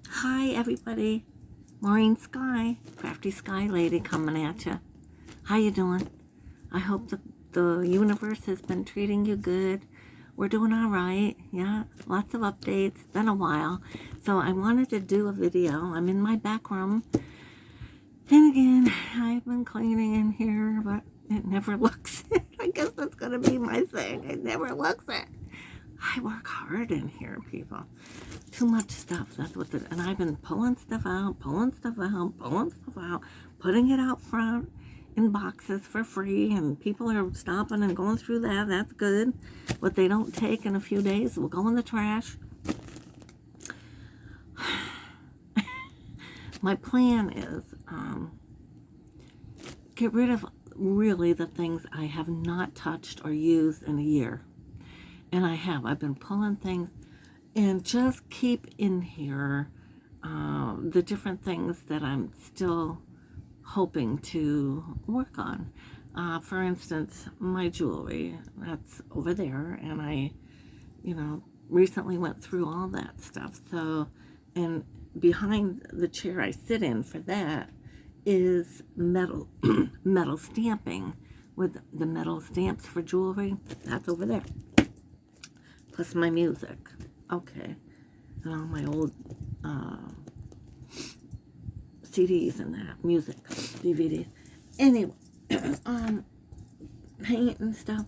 Hi, everybody. Maureen Sky, Crafty Sky Lady coming at you. How you doing? I hope the universe has been treating you good. We're doing all right. Yeah, lots of updates. Been a while. So I wanted to do a video. I'm in my back room. And again, I've been cleaning in here, but it never looks it. I guess that's going to be my thing. It never looks it. I work hard in here, people. Too much stuff. That's what and I've been pulling stuff out, putting it out front in boxes for free, and people are stopping and going through that. That's good. What they don't take in a few days will go in the trash. My plan is get rid of really the things I have not touched or used in a year. And I've been pulling things and just keep in here the different things that I'm still hoping to work on. For instance, my jewelry, that's over there, and I, recently went through all that stuff. So, and behind the chair I sit in for that is metal, metal stamping with the metal stamps for jewelry. That's over there. Plus my music. Okay. And all my old CDs and that. Music. DVDs. Anyway. Paint and stuff.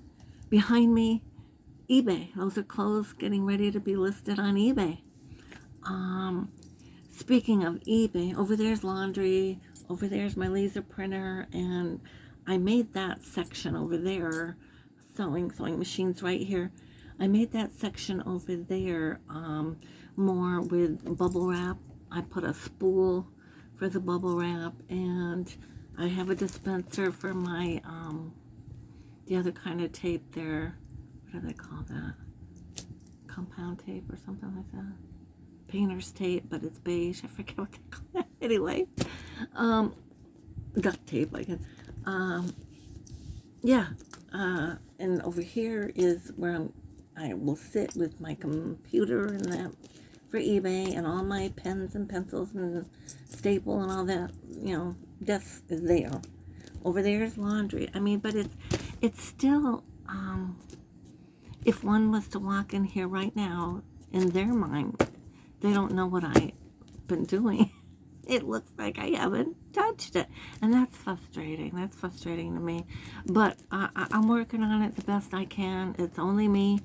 Behind me, eBay. Those are clothes getting ready to be listed on eBay. Speaking of eBay, over there's laundry. Over there's my laser printer. And I made that section over there. Sewing machines right here. I made that section over there more with bubble wrap. I put a spool for the bubble wrap, and I have a dispenser for my, the other kind of tape there. What do they call that? Compound tape or something like that? Painter's tape, but it's beige. I forget what they call it. Anyway, duct tape, I guess. Yeah. And over here is where I will sit with my computer and that for eBay, and all my pens and pencils and staple and all that, desk is there. Over there is laundry. I mean, but it's still, if one was to walk in here right now, in their mind, they don't know what I've been doing. It looks like I haven't touched it. And that's frustrating. That's frustrating to me. But I'm working on it the best I can. It's only me.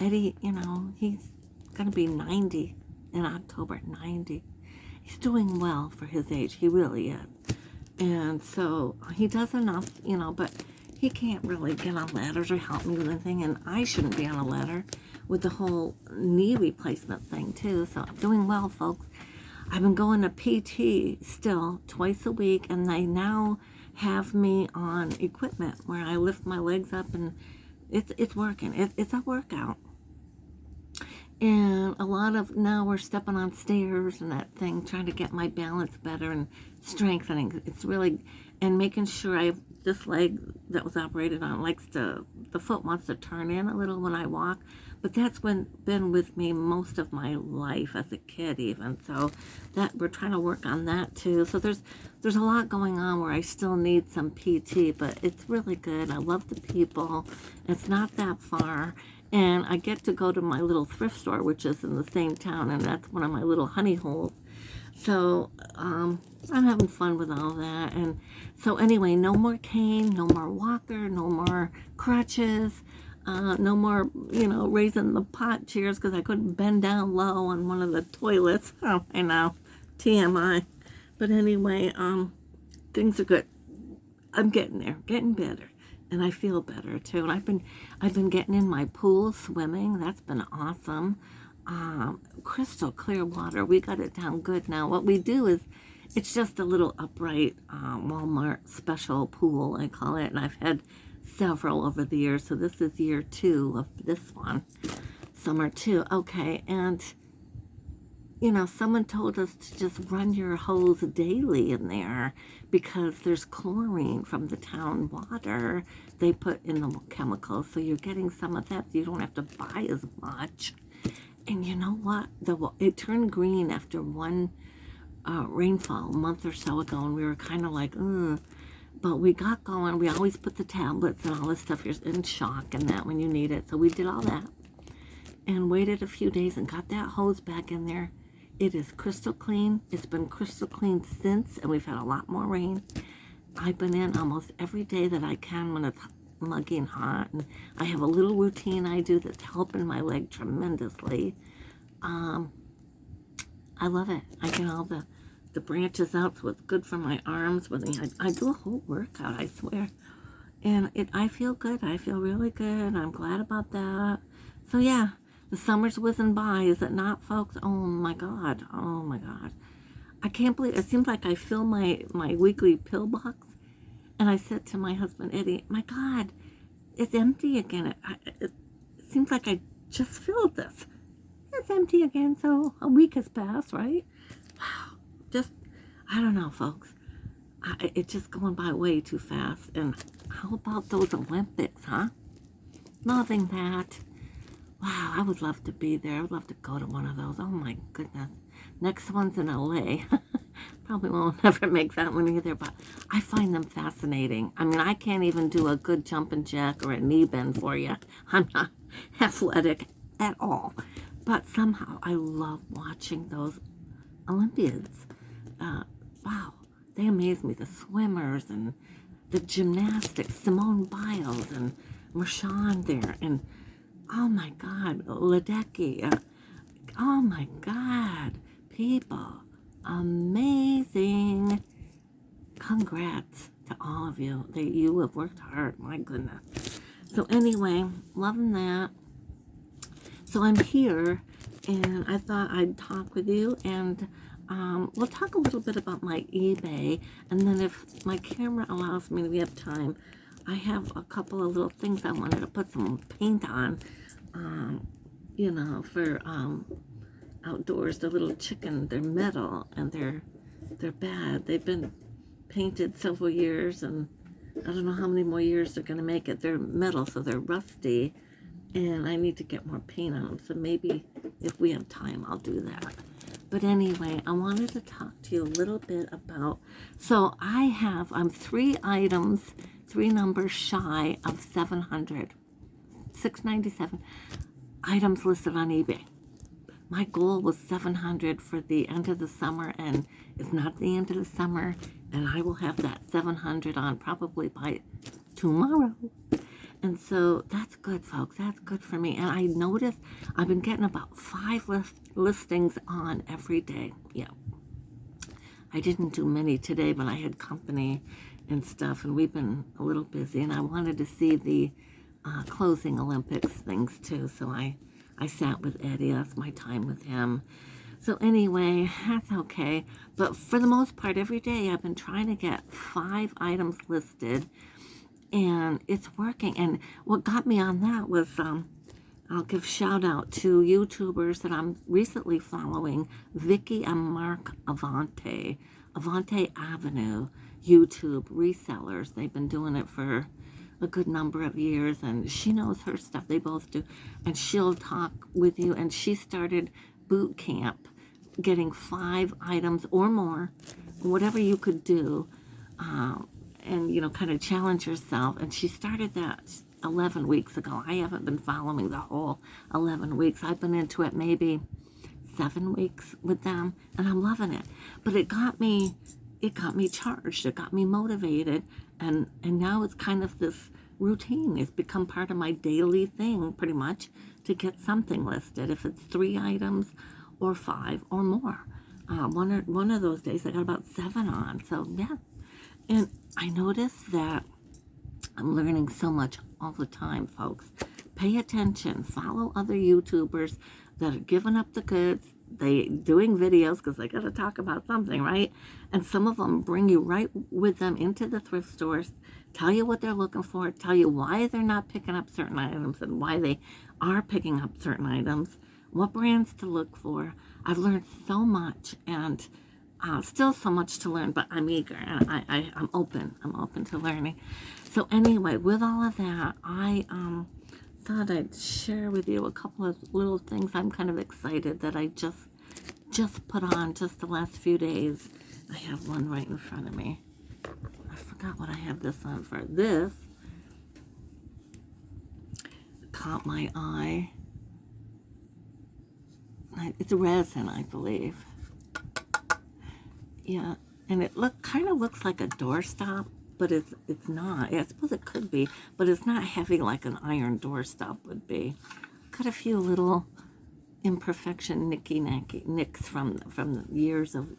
Eddie, he's going to be 90 in October. 90. He's doing well for his age. He really is. And so he does enough, but he can't really get on ladders or help me with anything. And I shouldn't be on a ladder with the whole knee replacement thing, too. So I'm doing well, folks. I've been going to PT still twice a week, and they now have me on equipment where I lift my legs up, and it's working. It's a workout. And a lot of, now we're stepping on stairs and that thing, trying to get my balance better and strengthening. It's really, and making sure this leg that was operated on the foot wants to turn in a little when I walk. But that's been with me most of my life as a kid even. So that we're trying to work on that too. So there's a lot going on where I still need some PT, but it's really good. I love the people. It's not that far. And I get to go to my little thrift store, which is in the same town, and that's one of my little honey holes. So I'm having fun with all that. And so anyway, no more cane, no more walker, no more crutches. No more, raising the pot chairs because I couldn't bend down low on one of the toilets. Oh, I know, TMI. But anyway, things are good. I'm getting there, getting better, and I feel better too. And I've been getting in my pool swimming. That's been awesome. Crystal clear water. We got it down good now. What we do is, it's just a little upright Walmart special pool, I call it, and I've had several over the years, so this is year 2 of this one. Summer 2. Okay, and someone told us to just run your hose daily in there because there's chlorine from the town water they put in the chemicals, so you're getting some of that, so you don't have to buy as much. And you know what? It turned green after one rainfall a month or so ago, and we were kind of like, ugh. But we got going. We always put the tablets and all this stuff. You're in shock and that when you need it. So we did all that and waited a few days and got that hose back in there. It is crystal clean. It's been crystal clean since, and we've had a lot more rain. I've been in almost every day that I can when it's muggy and hot. And I have a little routine I do that's helping my leg tremendously. I love it. I get all the branches out, so it's good for my arms. But I do a whole workout, I swear. And I feel good. I feel really good. I'm glad about that. So yeah, the summer's whizzing by, is it not, folks? Oh my God. Oh my God. I can't believe it. Seems like I fill my weekly pill box. And I said to my husband, Eddie, my God, it's empty again. It seems like I just filled this. It's empty again, so a week has passed, right? Wow. Just, I don't know, folks. It's just going by way too fast. And how about those Olympics, huh? Loving that. Wow, I would love to be there. I would love to go to one of those. Oh my goodness. Next one's in LA. Probably won't ever make that one either, but I find them fascinating. I mean, I can't even do a good jumping jack or a knee bend for you. I'm not athletic at all. But somehow I love watching those Olympians. Wow, they amaze me. The swimmers and the gymnastics, Simone Biles and Marshawn there, and oh my God, Ledecky. Oh my God, people, amazing. Congrats to all of you. You have worked hard, my goodness. So anyway, loving that. So I'm here, and I thought I'd talk with you, and we'll talk a little bit about my eBay, and then if my camera allows me, we have time, I have a couple of little things I wanted to put some paint on, you know, for outdoors. The little chicken, they're metal, and they're bad. They've been painted several years, and I don't know how many more years they're going to make it. They're metal, so they're rusty, and I need to get more paint on them, so maybe if we have time, I'll do that. But anyway, I wanted to talk to you a little bit about, so I'm 3 items, 3 numbers shy of 700, 697 items listed on eBay. My goal was 700 for the end of the summer, and it's not the end of the summer, and I will have that 700 on probably by tomorrow. And so that's good, folks. That's good for me. And I noticed I've been getting about 5 listings on every day. Yeah. I didn't do many today, but I had company and stuff, and we've been a little busy. And I wanted to see the closing Olympics things, too. So I sat with Eddie. That's my time with him. So anyway, that's okay. But for the most part, every day I've been trying to get 5 items listed. And it's working. And what got me on that was, I'll give shout out to YouTubers that I'm recently following, Vicky and Mark Avante Avenue, YouTube resellers. They've been doing it for a good number of years, and she knows her stuff. They both do. And she'll talk with you. And she started boot camp, getting 5 items or more, whatever you could do, and, you know, kind of challenge yourself. And she started that 11 weeks ago. I haven't been following the whole 11 weeks. I've been into it maybe 7 weeks with them, and I'm loving it. But it got me charged. It got me motivated. And now it's kind of this routine. It's become part of my daily thing, pretty much, to get something listed. If it's 3 items or 5 or more. One of those days I got about 7 on. So, yeah. And I noticed that I'm learning so much all the time, folks. Pay attention. Follow other YouTubers that are giving up the goods. They doing videos because they got to talk about something, right? And some of them bring you right with them into the thrift stores, tell you what they're looking for, tell you why they're not picking up certain items and why they are picking up certain items, what brands to look for. I've learned so much, and still so much to learn, but I'm eager, and I'm open to learning. So anyway, with all of that, I thought I'd share with you a couple of little things I'm kind of excited that I just put on just the last few days. I have one right in front of me. I forgot what I have this on for. This caught my eye. It's resin, I believe. Yeah, and it kind of looks like a doorstop, but it's not. Yeah, I suppose it could be, but it's not heavy like an iron doorstop would be. Got a few little imperfection nicks from the years of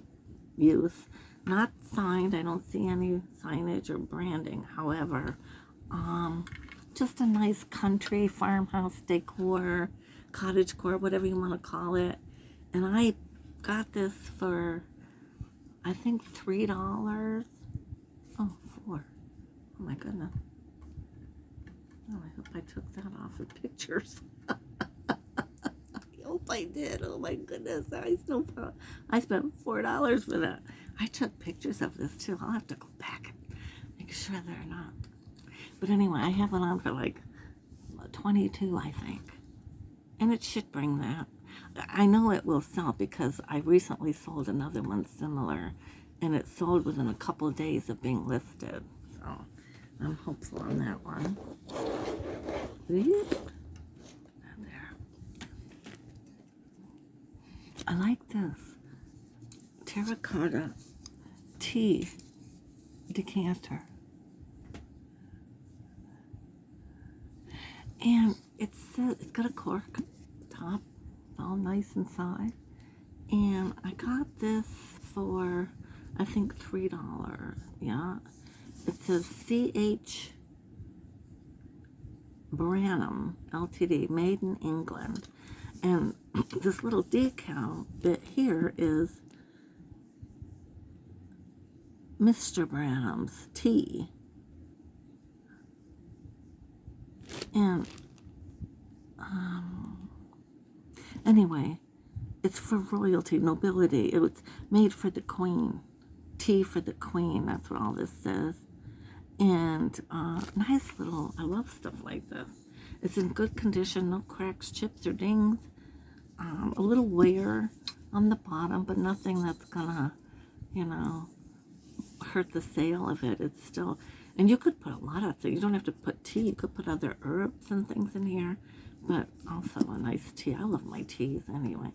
use. Not signed. I don't see any signage or branding. However, just a nice country farmhouse decor, cottagecore, whatever you want to call it. And I got this for, I think, $3. Oh, $4. Oh my goodness. Oh, I hope I took that off of pictures. I hope I did. Oh my goodness. I spent $4 for that. I took pictures of this too. I'll have to go back and make sure they're not. But anyway, I have it on for like 22, I think. And it should bring that. I know it will sell because I recently sold another one similar, and it sold within a couple of days of being listed. So I'm hopeful on that one. There. I like this terracotta tea decanter. And it's got a cork top, all nice inside. And I got this for, I think, $3. Yeah. It says C.H. Branham Ltd, made in England. And this little decal bit here is Mr. Branham's tea. And anyway, it's for royalty, nobility. It was made for the queen. Tea for the queen, that's what all this says. And nice little, I love stuff like this. It's in good condition, no cracks, chips, or dings. A little wear on the bottom, but nothing that's gonna, hurt the sale of it. It's still, and you could put a lot of things. You don't have to put tea. You could put other herbs and things in here, but also a nice tea. I love my teas anyway,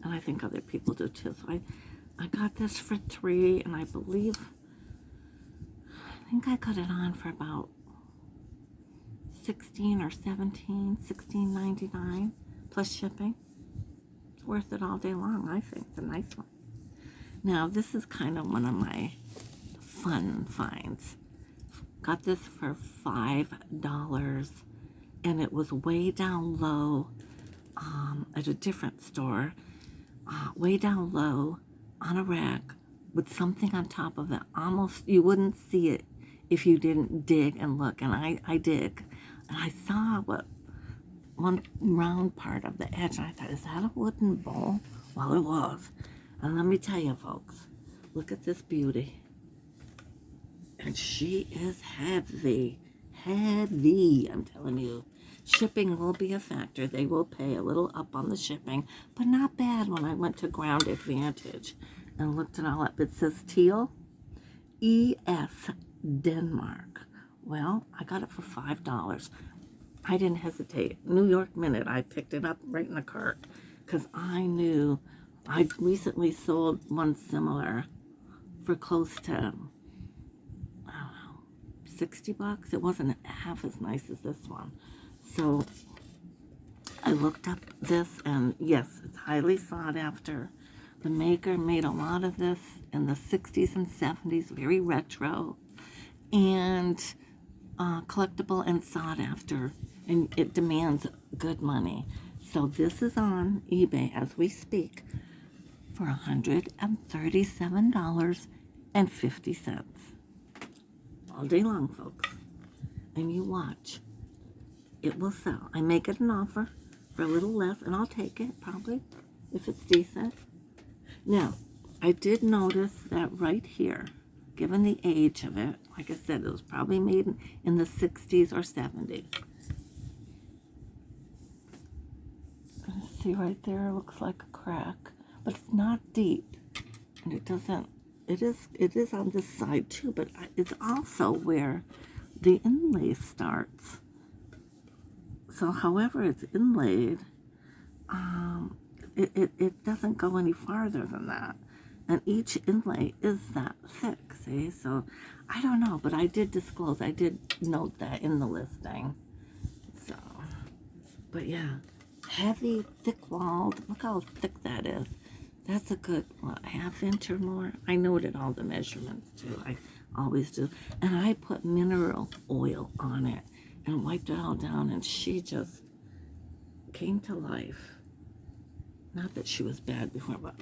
and I think other people do too. So I got this for $3, and I think I got it on for about $16 or $17, $16.99 plus shipping. It's worth it all day long, I think. It's a nice one. Now, this is kind of one of my fun finds. Got this for $5, and it was way down low at a different store, way down low on a rack with something on top of it. Almost, you wouldn't see it if you didn't dig and look, and I dig. And I saw one round part of the edge, and I thought, is that a wooden bowl? Well, it was. And let me tell you, folks, look at this beauty. And she is heavy. Heavy, I'm telling you. Shipping will be a factor. They will pay a little up on the shipping, but not bad. When I went to Ground Advantage and looked it all up, it says teal, E.S. Denmark. Well, I got it for $5. I didn't hesitate. New York minute, I picked it up right in the cart because I knew I'd recently sold one similar for close to, I don't know, $60. It wasn't half as nice as this one. So I looked up this, and yes, it's highly sought after. The maker made a lot of this in the 60s and 70s, very retro, and collectible and sought after, and it demands good money. So this is on eBay as we speak for $137.50. All day long, folks. And you watch. It will sell. I make it an offer for a little less, and I'll take it, probably, if it's decent. Now, I did notice that right here, given the age of it, like I said, it was probably made in the 60s or 70s. See right there, it looks like a crack, but it's not deep, and it doesn't. It is on this side too, but it's also where the inlay starts. So, however it's inlaid, it doesn't go any farther than that. And each inlay is that thick, see? So, I don't know, but I did disclose, I did note that in the listing. So, but yeah, heavy, thick-walled, look how thick that is. That's a good, what, half inch or more? I noted all the measurements, too. I always do. And I put mineral oil on it and wiped it all down, and she just came to life. Not that she was bad before, but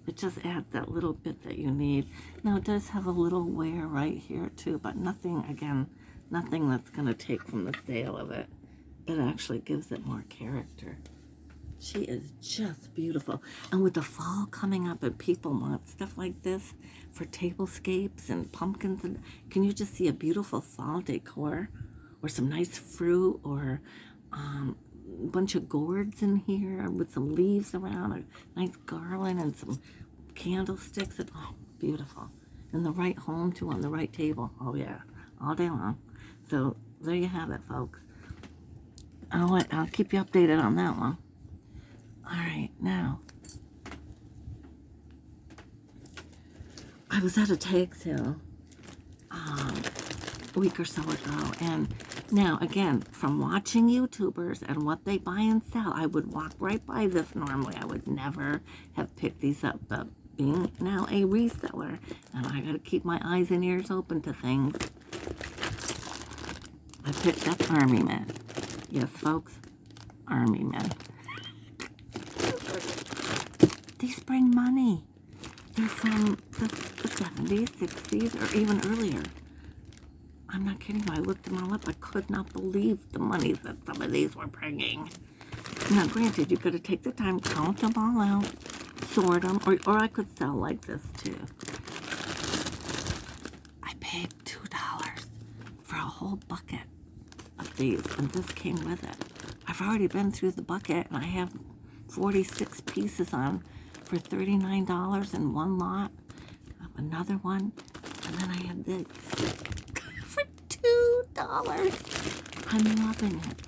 it just adds that little bit that you need. Now, it does have a little wear right here, too, but nothing, again, nothing that's going to take from the sale of it. It actually gives it more character. She is just beautiful. And with the fall coming up and people want stuff like this for tablescapes and pumpkins, and can you just see a beautiful fall decor? Or some nice fruit, or a bunch of gourds in here with some leaves around, a nice garland and some candlesticks. And, oh, beautiful. In the right home, too, on the right table. Oh, yeah, all day long. So there you have it, folks. I'll keep you updated on that one. All right, now, I was at a tag sale a week or so ago, and now, again, from watching YouTubers and what they buy and sell, I would walk right by this normally. I would never have picked these up, but being now a reseller, and I got to keep my eyes and ears open to things, I picked up Army Men. Yes, folks, Army Men. These bring money. They're from the 70s, 60s, or even earlier. I'm not kidding you. I looked them all up. I could not believe the money that some of these were bringing. Now, granted, you got to take the time, count them all out, sort them, or I could sell like this, too. I paid $2 for a whole bucket of these, and this came with it. I've already been through the bucket, and I have 46 pieces on for $39 in one lot. Another one, and then I had this for $2. I'm loving it.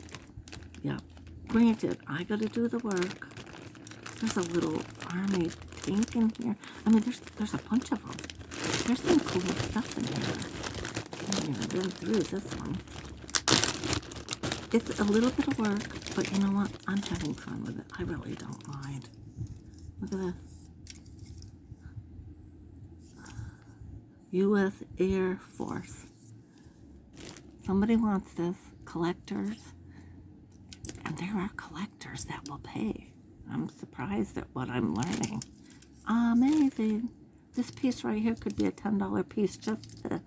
Yeah, granted, I got to do the work. There's a little army pink in here. I mean, there's a bunch of them. There's some cool stuff in here. I've been through this one. It's a little bit of work, but you know what? I'm having fun with it. I really don't mind. Look at this. U.S. Air Force. Somebody wants this. Collectors. And there are collectors that will pay. I'm surprised at what I'm learning. Amazing. This piece right here could be a $10 piece, just this.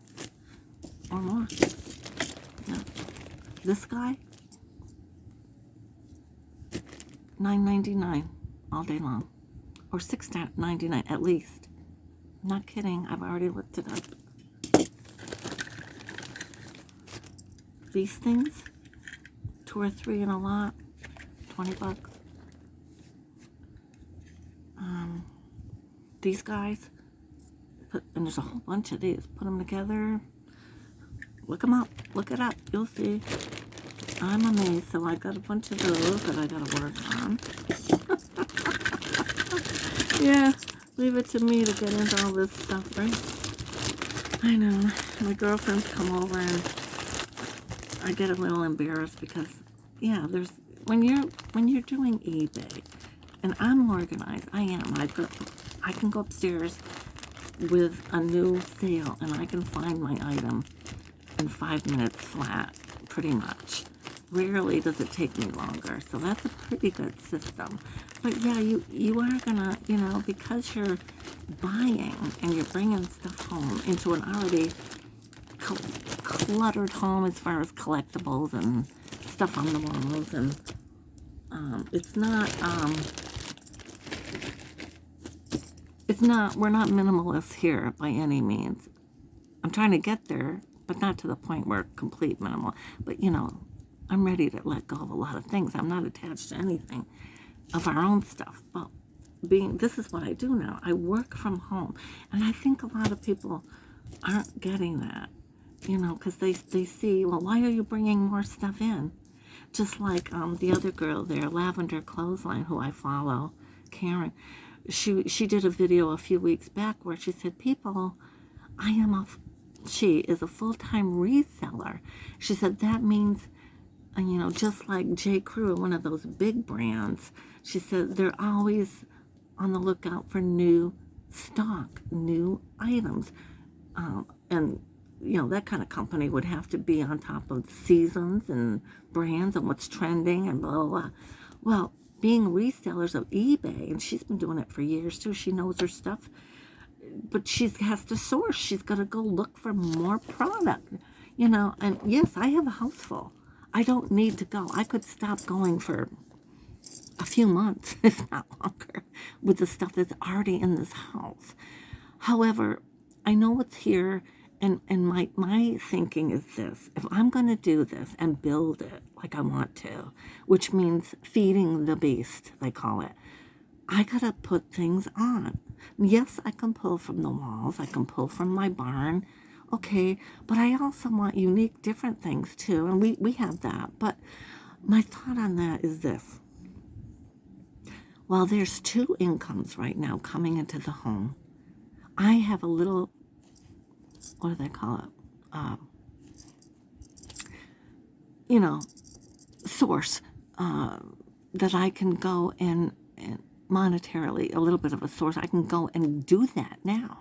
Or more. Yeah. This guy, $9.99 all day long. Or $6.99 at least. Not kidding, I've already looked it up. These things, 2 or 3 in a lot, $20. These guys, and there's a whole bunch of these. Put them together. Look them up. Look it up. You'll see. I'm amazed. So I got a bunch of those that I got to work on. Yeah, leave it to me to get into all this stuff, right? I know. My girlfriends come over and I get a little embarrassed because, yeah, there's when you're doing eBay, and I'm organized. I am. I can go upstairs with a new sale and I can find my item in 5 minutes flat, pretty much. Rarely does it take me longer, so that's a pretty good system. But yeah, you are gonna, because you're buying and you're bringing stuff home into an already cluttered home as far as collectibles and stuff on the walls, and we're not minimalists here by any means. I'm trying to get there, but not to the point where complete minimal. But I'm ready to let go of a lot of things. I'm not attached to anything. of our own stuff. But this is what I do now. I work from home. And I think a lot of people aren't getting that, because they see, well, why are you bringing more stuff in? Just like the other girl there, Lavender Clothesline, who I follow, Karen. She did a video a few weeks back where she said, people, she is a full-time reseller. She said that means, just like J. Crew, one of those big brands, she said they're always on the lookout for new stock, new items. And, that kind of company would have to be on top of seasons and brands and what's trending and blah, blah, blah. Well, being resellers of eBay, and she's been doing it for years too, she knows her stuff, but she has to source. She's got to go look for more product, and yes, I have a house full. I don't need to go. I could stop going for a few months, if not longer, with the stuff that's already in this house. However, I know what's here, and my thinking is this. If I'm going to do this and build it like I want to, which means feeding the beast, they call it, I got to put things on. Yes, I can pull from the walls. I can pull from my barn. Okay, but I also want unique, different things too, and we have that. But my thought on that is this. While there's two incomes right now coming into the home, I have a little, what do they call it? Source that I can go and monetarily, a little bit of a source. I can go and do that now.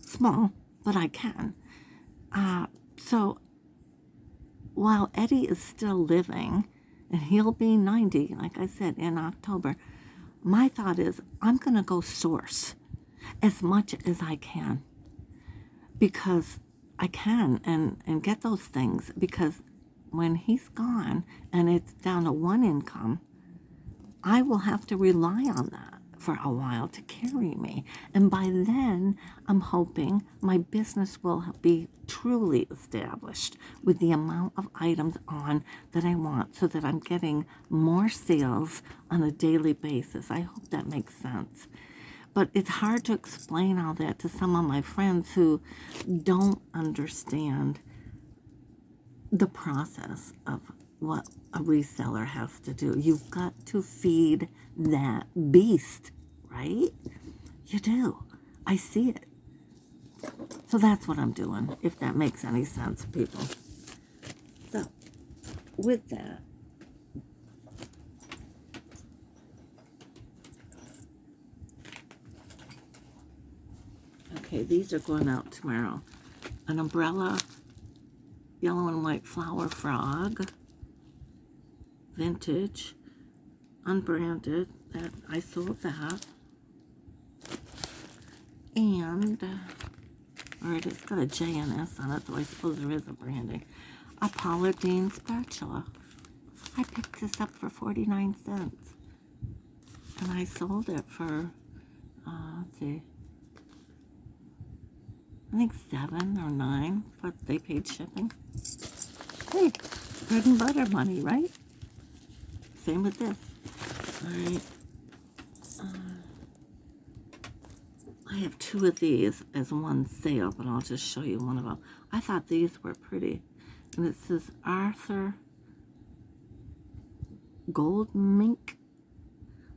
Small, but I can. So while Eddie is still living, and he'll be 90, like I said, in October, my thought is I'm going to go source as much as I can, because I can, and get those things, because when he's gone and it's down to one income, I will have to rely on that for a while to carry me. And by then, I'm hoping my business will be truly established with the amount of items on that I want, so that I'm getting more sales on a daily basis. I hope that makes sense. But it's hard to explain all that to some of my friends who don't understand the process of what a reseller has to do. You've got to feed that beast, right? You do. I see it. So that's what I'm doing, if that makes any sense, people. So, with that, okay, these are going out tomorrow. An umbrella, yellow and white flower frog, vintage, unbranded. That I sold that. And, or it's got a J and S on it, so I suppose there is a branding. A Paula Deen spatula. I picked this up for 49 cents. And I sold it for, let's see, I think 7 or 9, but they paid shipping. Hey, bread and butter money, right? Same with this. All right. I have 2 of these as one sale, but I'll just show you one of them. I thought these were pretty. And it says Arthur Gold Mink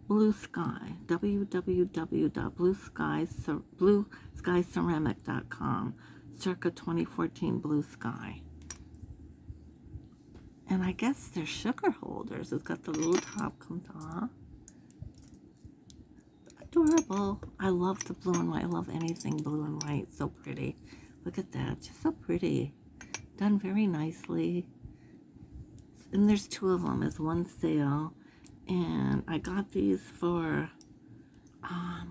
Blue Sky, www.blueskyceramic.com, circa 2014 Blue Sky. And I guess they're sugar holders. It's got the little top comes off. Adorable. I love the blue and white. I love anything blue and white. So pretty. Look at that. Just so pretty. Done very nicely. And there's 2 of them as one sale. And I got these for, I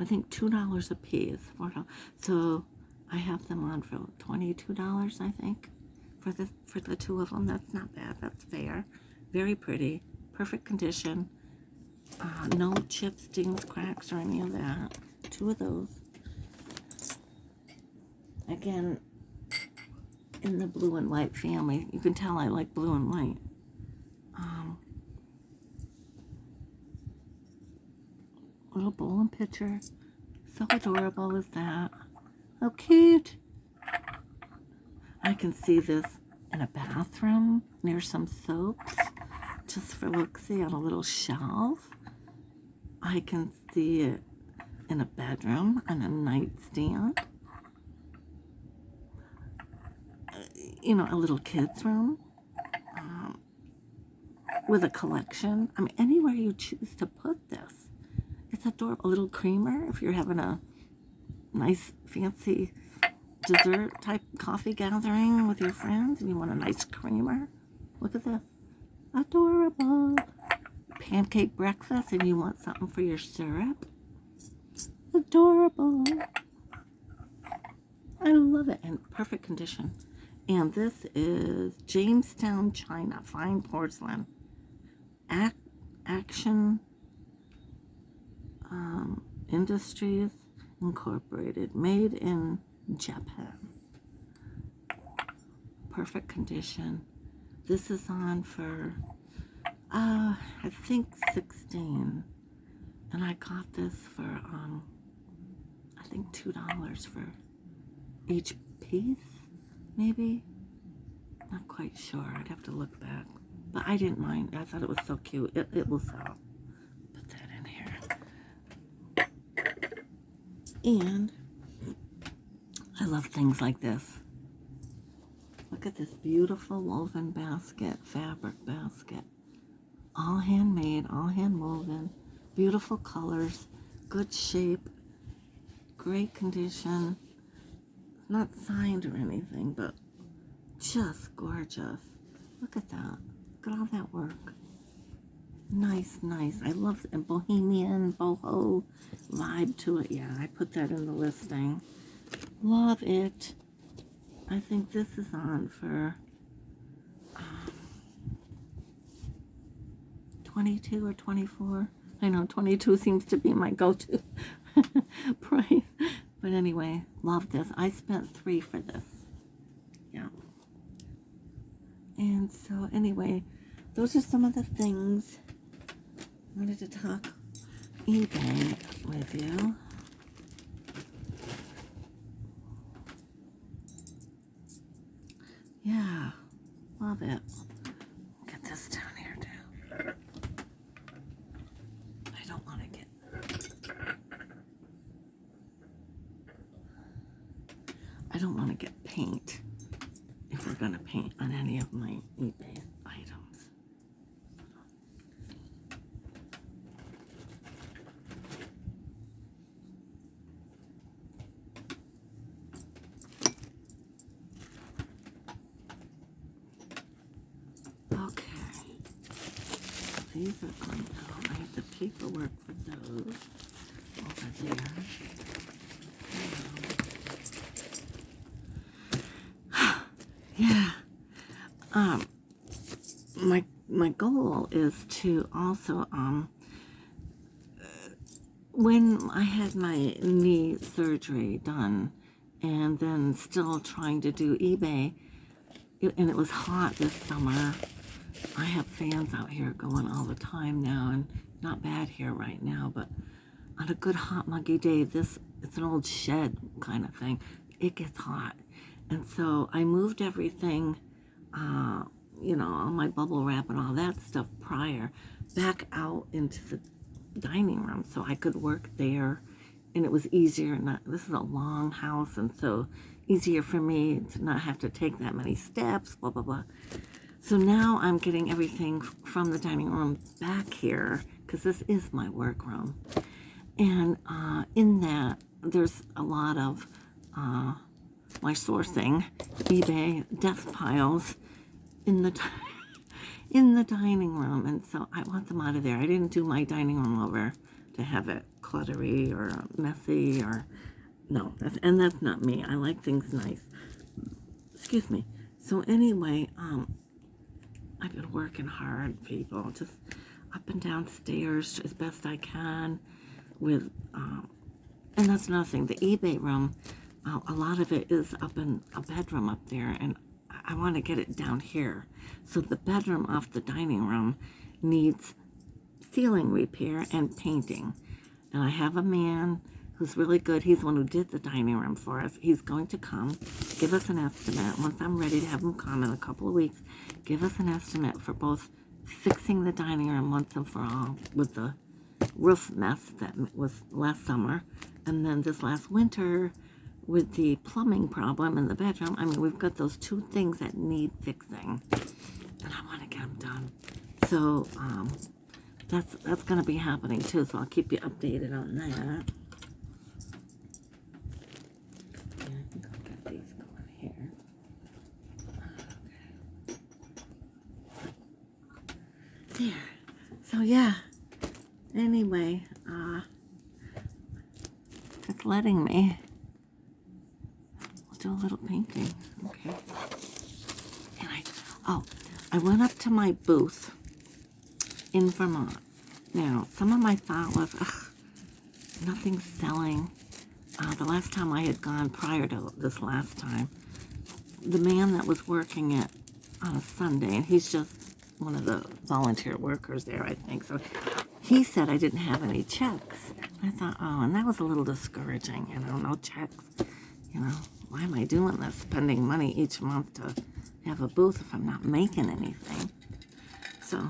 think $2 a piece. $4. So I have them on for $22, I think, for the 2 of them. That's not bad. That's fair. Very pretty. Perfect condition. No chips, dings, cracks, or any of that. 2 of those. Again, in the blue and white family. You can tell I like blue and white. Little bowl and pitcher. So adorable is that. How cute. I can see this in a bathroom near some soaps. Just for look-see on a little shelf. I can see it in a bedroom on a nightstand. You know, a little kid's room. With a collection. I mean, anywhere you choose to put this. It's adorable. A little creamer if you're having a nice fancy dessert type coffee gathering with your friends and you want a nice creamer. Look at this. Adorable. Pancake breakfast and you want something for your syrup. Adorable. I love it. And perfect condition. And this is Jamestown, China. Fine porcelain. Action Industries Incorporated. Made in Japan. Perfect condition. This is on for, I think 16. And I got this for, I think $2 for each piece, maybe? Not quite sure. I'd have to look back. But I didn't mind. I thought it was so cute. It will sell. Put that in here. And I love things like this. Look at this beautiful woven basket, fabric basket. All handmade, all hand woven. Beautiful colors, good shape, great condition. Not signed or anything, but just gorgeous. Look at that. Look at all that work. Nice, nice. I love the bohemian, boho vibe to it. Yeah, I put that in the listing. Love it. I think this is on for 22 or 24. I know 22 seems to be my go-to price. But anyway, love this. I spent $3 for this. Yeah. And so anyway, those are some of the things I wanted to talk eBay with you. Yeah, love it. Get this down here too. I don't want to get... I don't want to get paint if we're going to paint on any of my eBay items. Okay. These are going out. I have the paperwork for those over there. Yeah. My goal is to also when I had my knee surgery done and then still trying to do eBay, and it was hot this summer. I have fans out here going all the time now, and not bad here right now, but on a good hot muggy day, it's an old shed kind of thing. It gets hot. And so I moved everything, you know, all my bubble wrap and all that stuff prior back out into the dining room so I could work there. And it was easier. This is a long house, and so easier for me to not have to take that many steps, blah, blah, blah. So now I'm getting everything from the dining room back here because this is my work room. And in that, there's a lot of my sourcing, eBay death piles in the in the dining room, and so I want them out of there. I didn't do my dining room over to have it cluttery or messy or no, that's not me. I like things nice. Excuse me. So anyway, I've been working hard, people, just up and down stairs as best I can with, and that's another thing. The eBay room, a lot of it is up in a bedroom up there, and I want to get it down here. So the bedroom off the dining room needs ceiling repair and painting. And I have a man who's really good. He's the one who did the dining room for us. He's going to come, give us an estimate. Once I'm ready to have him come in a couple of weeks, give us an estimate for both fixing the dining room once and for all with the roof mess that was last summer, and then this last winter with the plumbing problem in the bedroom. I mean, we've got those two things that need fixing, and I want to get them done. So that's going to be happening too, so I'll keep you updated on that. Yeah, I think I'll get these going here. Okay. There. So yeah, anyway, it's letting me. We'll do a little painting. Okay. And I went up to my booth in Vermont. Now, some of my thought was, nothing's selling. The last time I had gone prior to this last time, the man that was working it on a Sunday, and he's just one of the volunteer workers there, I think. So he said I didn't have any checks. I thought, and that was a little discouraging, no checks. Why am I doing this, spending money each month to have a booth if I'm not making anything? So,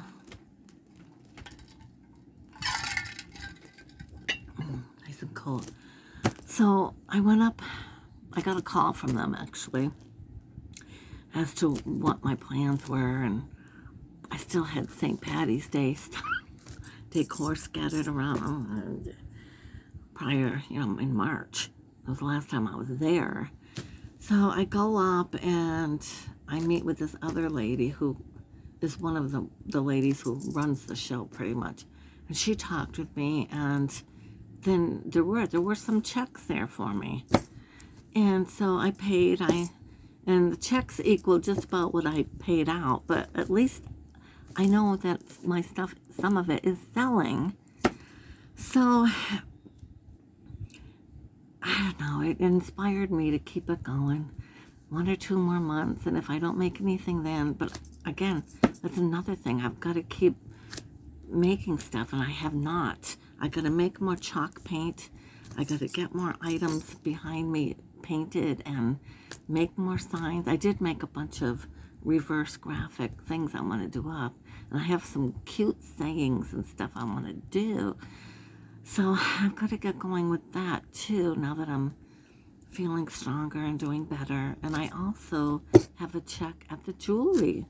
nice and cold. So I went up, I got a call from them actually, as to what my plans were, and I still had St. Patty's Day decor scattered around prior, in March. That was the last time I was there. So I go up and I meet with this other lady who is one of the ladies who runs the show pretty much. And she talked with me, and then there were some checks there for me. And so I paid, and the checks equal just about what I paid out, but at least I know that my stuff, some of it is selling. So, I don't know, it inspired me to keep it going 1 or 2 more months, and if I don't make anything then, but again, that's another thing, I've got to keep making stuff, and I have not. I got to make more chalk paint, I got to get more items behind me painted and make more signs. I did make a bunch of reverse graphic things I want to do up, and I have some cute sayings and stuff I want to do. So I've got to get going with that too, now that I'm feeling stronger and doing better. And I also have a check at the jewelry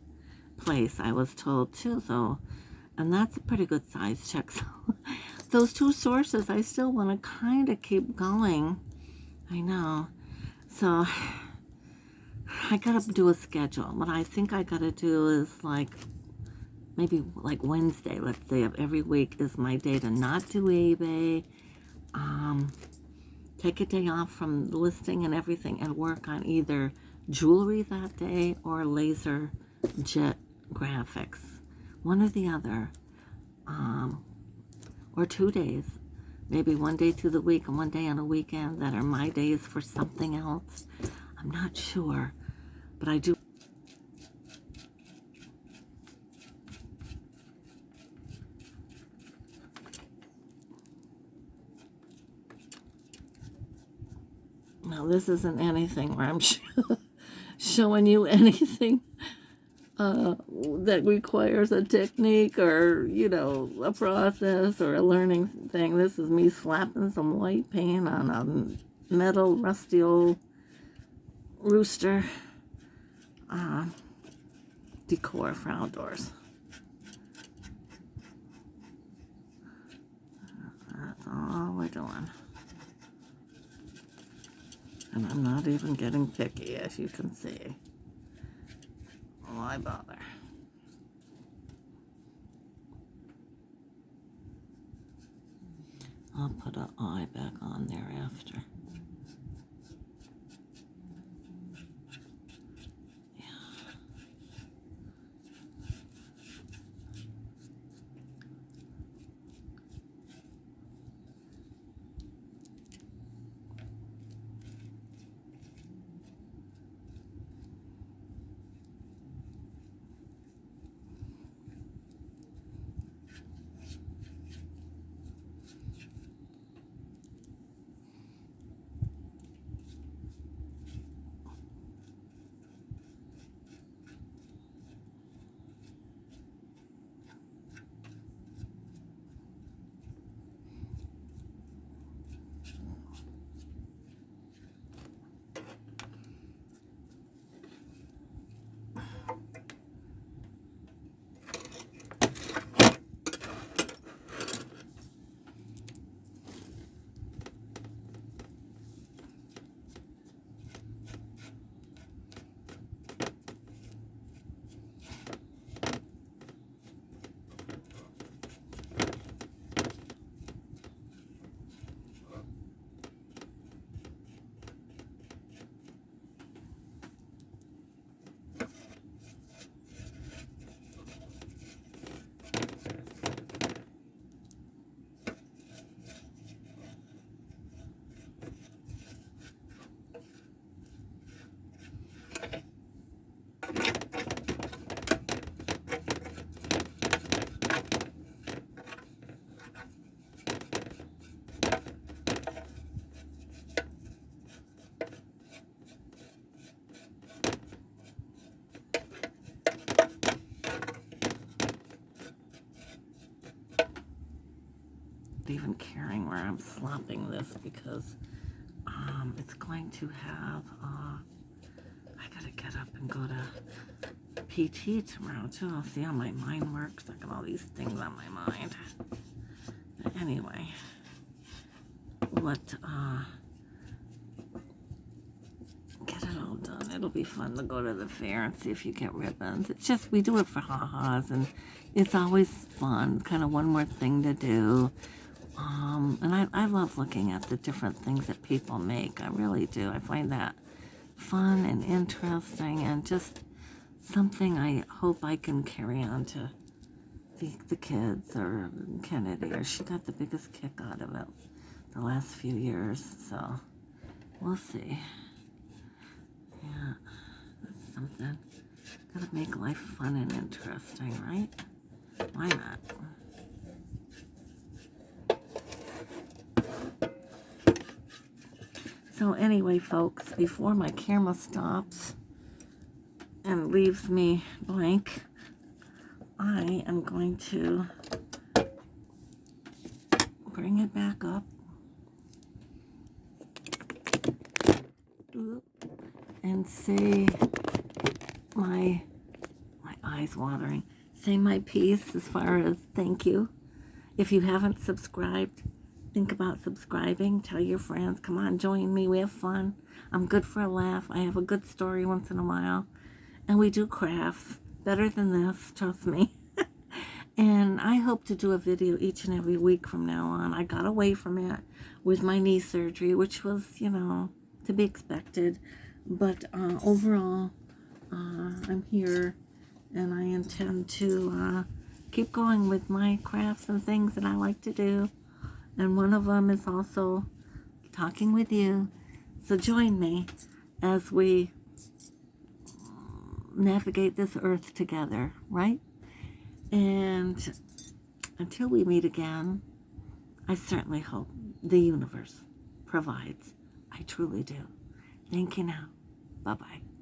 place, I was told too. So, and that's a pretty good size check. So those two sources, I still want to kind of keep going. I know. So I got to do a schedule. What I think I got to do is maybe Wednesday, let's say, of every week is my day to not do eBay, take a day off from the listing and everything, and work on either jewelry that day or laser jet graphics, one or the other, or 2 days, maybe one day through the week and one day on a weekend that are my days for something else. I'm not sure, but I do. Now, this isn't anything where I'm showing you anything that requires a technique or, a process or a learning thing. This is me slapping some white paint on a metal, rusty old rooster decor for outdoors. That's all we're doing. And I'm not even getting picky, as you can see. Why bother? I'll put an eye back on there after. I'm slopping this because it's going to have, I gotta get up and go to PT tomorrow too. I'll see how my mind works. I got all these things on my mind. But anyway, get it all done. It'll be fun to go to the fair and see if you get ribbons. It's just, we do it for ha-has, and it's always fun. Kind of one more thing to do. And I love looking at the different things that people make. I really do. I find that fun and interesting, and just something I hope I can carry on to the kids or Kennedy, or she got the biggest kick out of it the last few years, so we'll see. Yeah, that's something. Gotta make life fun and interesting, right? Why not? So anyway, folks, before my camera stops and leaves me blank, I am going to bring it back up and say my eyes watering. Say my piece as far as thank you. If you haven't subscribed, think about subscribing. Tell your friends, come on, join me. We have fun. I'm good for a laugh. I have a good story once in a while. And we do crafts. Better than this, trust me. And I hope to do a video each and every week from now on. I got away from it with my knee surgery, which was, to be expected. But overall, I'm here, and I intend to keep going with my crafts and things that I like to do. And one of them is also talking with you. So join me as we navigate this earth together, right? And until we meet again, I certainly hope the universe provides. I truly do. Thank you now. Bye-bye.